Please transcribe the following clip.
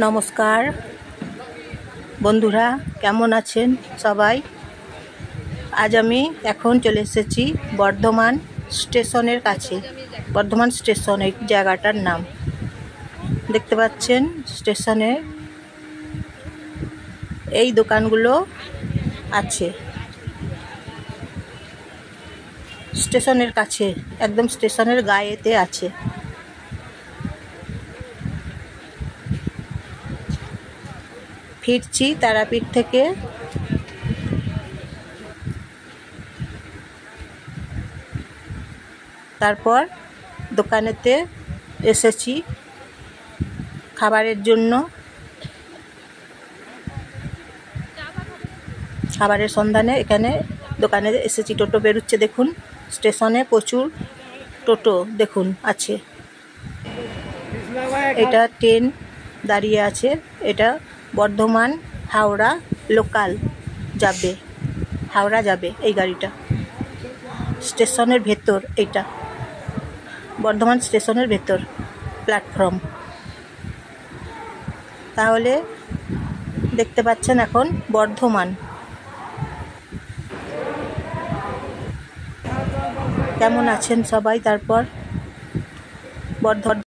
নমস্কার বন্ধুরা, কেমন আছেন সবাই? আজ আমি এখন চলে এসেছি বর্ধমান স্টেশনের কাছে। বর্ধমান স্টেশন এই জায়গাটার নাম দেখতে পাচ্ছেন। স্টেশনে এই দোকানগুলো আছে স্টেশনের কাছে, একদম স্টেশনের গায়েতে আছে। ফিরছি তারাপীঠ থেকে। তারপর দোকানেতে এসেছি খাবারের জন্য, খাবারের সন্ধানে এখানে দোকানে এসেছি। টোটো বেরোচ্ছে দেখুন, স্টেশনে প্রচুর টোটো দেখুন আছে। এটা ট্রেন দাঁড়িয়ে আছে, এটা বর্ধমান হাওড়া লোকাল যাবে, হাওড়া যাবে এই গাড়িটা। স্টেশনের ভেতর, এটা বর্ধমান স্টেশনের ভেতর প্ল্যাটফর্ম। তাহলে দেখতে পাচ্ছেন এখন বর্ধমান। কেমন আছেন সবাই? তারপর বর্ধমান